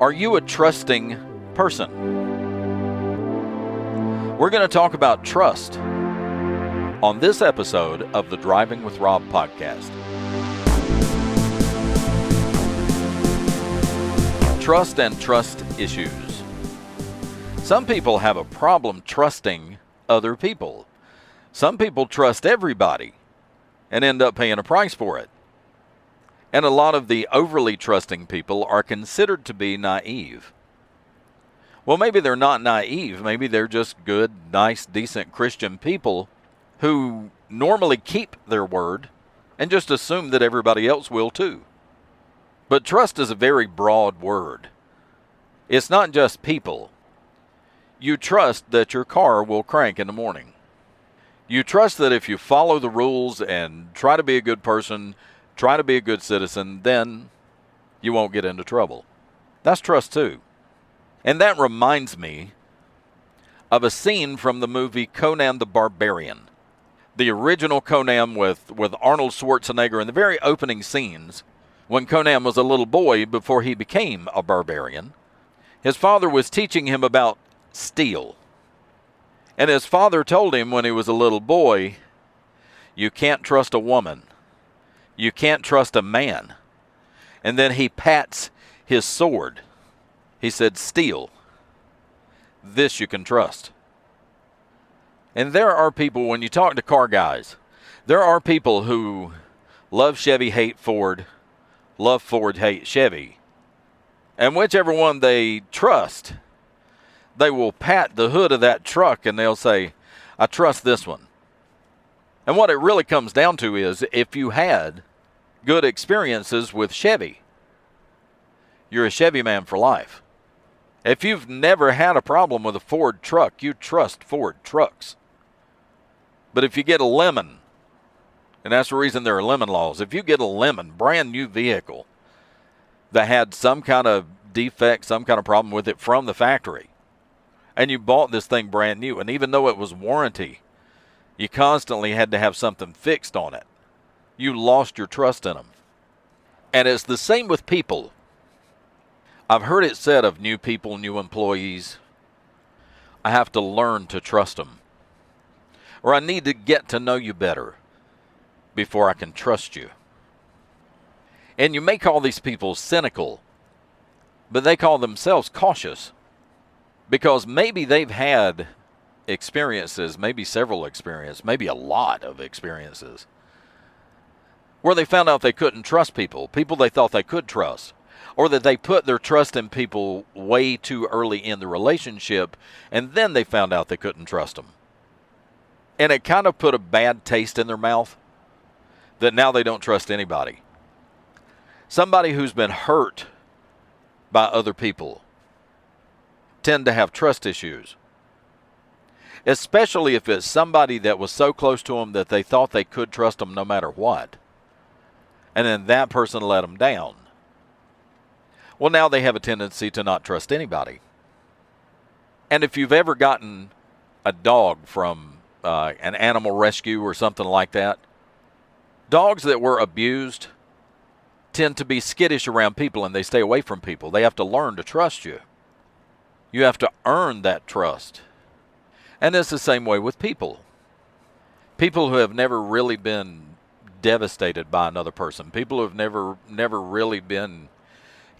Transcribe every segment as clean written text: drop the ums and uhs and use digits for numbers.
Are you a trusting person? We're going to talk about trust on this episode of the Driving with Rob podcast. Trust and trust issues. Some people have a problem trusting other people. Some people trust everybody and end up paying a price for it. And a lot of the overly trusting people are considered to be naive. Well, maybe they're not naive. Maybe they're just good, nice, decent Christian people who normally keep their word and just assume that everybody else will too. But trust is a very broad word. It's not just people. You trust that your car will crank in the morning. You trust that if you follow the rules and try to be a good person, try to be a good citizen, then you won't get into trouble. That's trust too. And that reminds me of a scene from the movie Conan the Barbarian. The original Conan with Arnold Schwarzenegger in the very opening scenes, when Conan was a little boy before he became a barbarian. His father was teaching him about steel. And his father told him when he was a little boy, you can't trust a woman. You can't trust a man. And then he pats his sword. He said, steel. This you can trust. And there are people, when you talk to car guys, there are people who love Chevy, hate Ford, love Ford, hate Chevy. And whichever one they trust, they will pat the hood of that truck and they'll say, I trust this one. And what it really comes down to is if you had good experiences with Chevy, you're a Chevy man for life. If you've never had a problem with a Ford truck, you trust Ford trucks. But if you get a lemon, and that's the reason there are lemon laws, if you get a lemon, brand new vehicle that had some kind of defect, some kind of problem with it from the factory, and you bought this thing brand new, and even though it was warranty, you constantly had to have something fixed on it. You lost your trust in them. And it's the same with people. I've heard it said of new people, new employees, I have to learn to trust them. Or I need to get to know you better before I can trust you. And you may call these people cynical, but they call themselves cautious. Because maybe they've had experiences, maybe several experiences, maybe a lot of experiences, where they found out they couldn't trust people they thought they could trust, or that they put their trust in people way too early in the relationship, and then they found out they couldn't trust them. And it kind of put a bad taste in their mouth that now they don't trust anybody. Somebody who's been hurt by other people tend to have trust issues. Especially if it's somebody that was so close to them that they thought they could trust them no matter what. And then that person let them down. Well, now they have a tendency to not trust anybody. And if you've ever gotten a dog from an animal rescue or something like that, dogs that were abused tend to be skittish around people and they stay away from people. They have to learn to trust you. You have to earn that trust. And it's the same way with people. People who have never really been devastated by another person. People who have never really been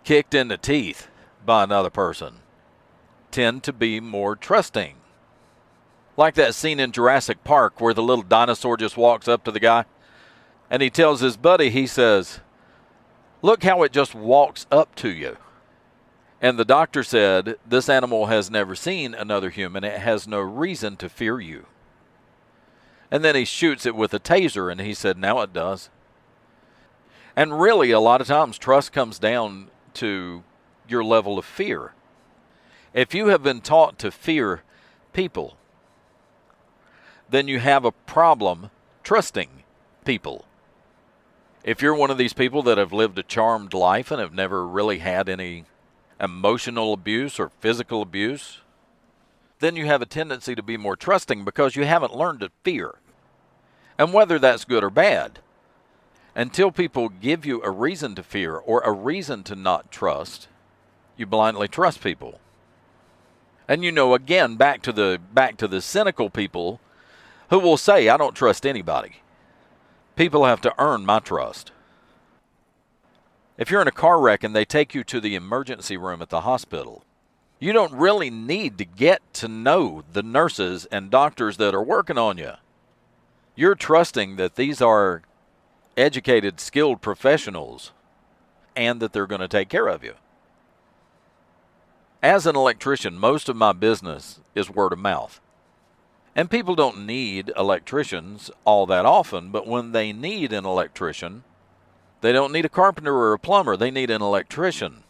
kicked in the teeth by another person tend to be more trusting. Like that scene in Jurassic Park where the little dinosaur just walks up to the guy and he tells his buddy, he says, look how it just walks up to you. And the doctor said, this animal has never seen another human. It has no reason to fear you. And then he shoots it with a taser, and he said, now it does. And really, a lot of times, trust comes down to your level of fear. If you have been taught to fear people, then you have a problem trusting people. If you're one of these people that have lived a charmed life and have never really had any emotional abuse or physical abuse, then you have a tendency to be more trusting because you haven't learned to fear. And whether that's good or bad, until people give you a reason to fear or a reason to not trust, You blindly trust people. And again, back to the cynical people who will say, I don't trust anybody. People have to earn my trust. If you're in a car wreck and they take you to the emergency room at the hospital, you don't really need to get to know the nurses and doctors that are working on you. You're trusting that these are educated, skilled professionals and that they're going to take care of you. As an electrician, most of my business is word of mouth. And people don't need electricians all that often, but when they need an electrician, they don't need a carpenter or a plumber. They need an electrician.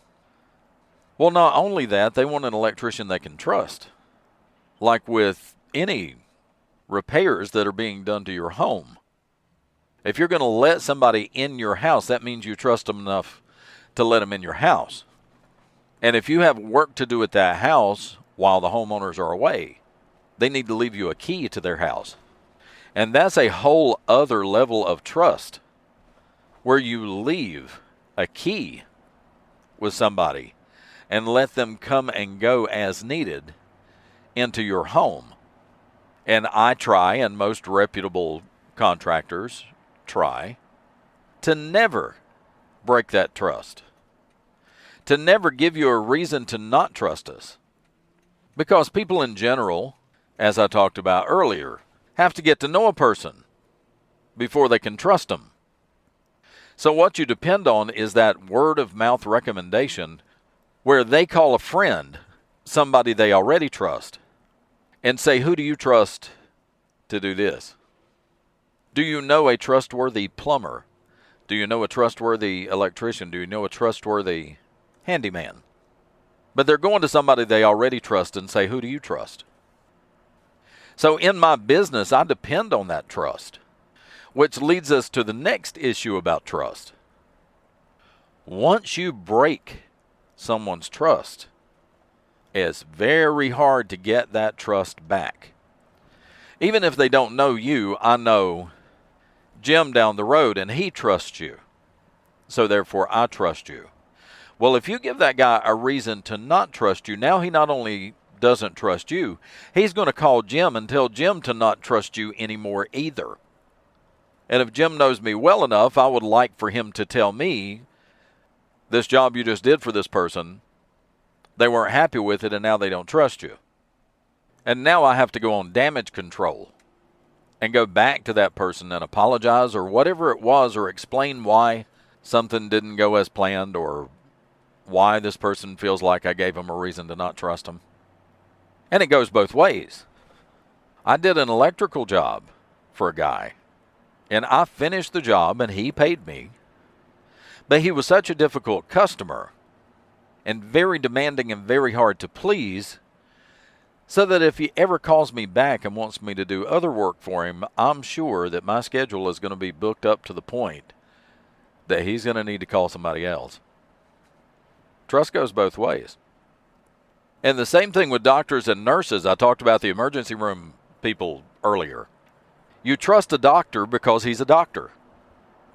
Well, not only that, they want an electrician they can trust. Like with any repairs that are being done to your home. If you're going to let somebody in your house, that means you trust them enough to let them in your house. And if you have work to do at that house while the homeowners are away, they need to leave you a key to their house. And that's a whole other level of trust, where you leave a key with somebody and let them come and go as needed into your home. And I try, and most reputable contractors try, to never break that trust. To never give you a reason to not trust us. Because people in general, as I talked about earlier, have to get to know a person before they can trust them. So what you depend on is that word of mouth recommendation where they call a friend, somebody they already trust, and say, who do you trust to do this? Do you know a trustworthy plumber? Do you know a trustworthy electrician? Do you know a trustworthy handyman? But they're going to somebody they already trust and say, who do you trust? So in my business, I depend on that trust, which leads us to the next issue about trust. Once you break someone's trust, it's very hard to get that trust back. Even if they don't know you, I know Jim down the road and he trusts you. So therefore I trust you. Well, if you give that guy a reason to not trust you, now he not only doesn't trust you, he's going to call Jim and tell Jim to not trust you anymore either. And if Jim knows me well enough, I would like for him to tell me, this job you just did for this person, they weren't happy with it and now they don't trust you. And now I have to go on damage control and go back to that person and apologize or whatever it was, or explain why something didn't go as planned, or why this person feels like I gave him a reason to not trust him. And it goes both ways. I did an electrical job for a guy, and I finished the job and he paid me. But he was such a difficult customer and very demanding and very hard to please, so that if he ever calls me back and wants me to do other work for him, I'm sure that my schedule is going to be booked up to the point that he's going to need to call somebody else. Trust goes both ways. And the same thing with doctors and nurses. I talked about the emergency room people earlier. You trust a doctor because he's a doctor.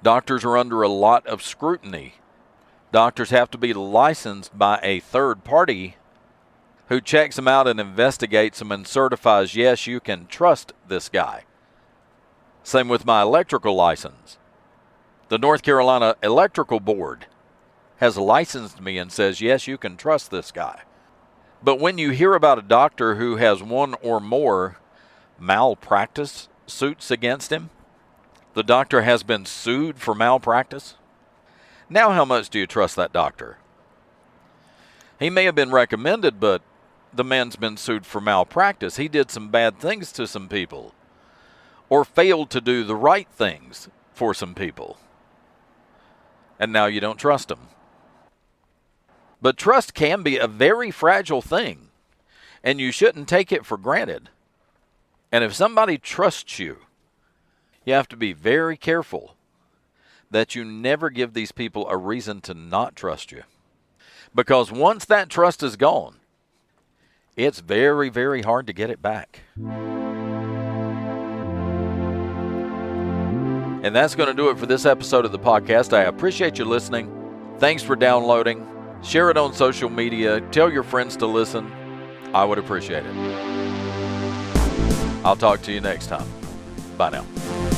Doctors are under a lot of scrutiny. Doctors have to be licensed by a third party who checks them out and investigates them and certifies, yes, you can trust this guy. Same with my electrical license. The North Carolina Electrical Board has licensed me and says, yes, you can trust this guy. But when you hear about a doctor who has one or more malpractice suits against him, the doctor has been sued for malpractice, now how much do you trust that doctor? He may have been recommended, but the man's been sued for malpractice. He did some bad things to some people, or failed to do the right things for some people. And now you don't trust him. But trust can be a very fragile thing, and you shouldn't take it for granted. And if somebody trusts you, you have to be very careful that you never give these people a reason to not trust you. Because once that trust is gone, it's very, very hard to get it back. And that's going to do it for this episode of the podcast. I appreciate you listening. Thanks for downloading. Share it on social media. Tell your friends to listen. I would appreciate it. I'll talk to you next time. Bye now.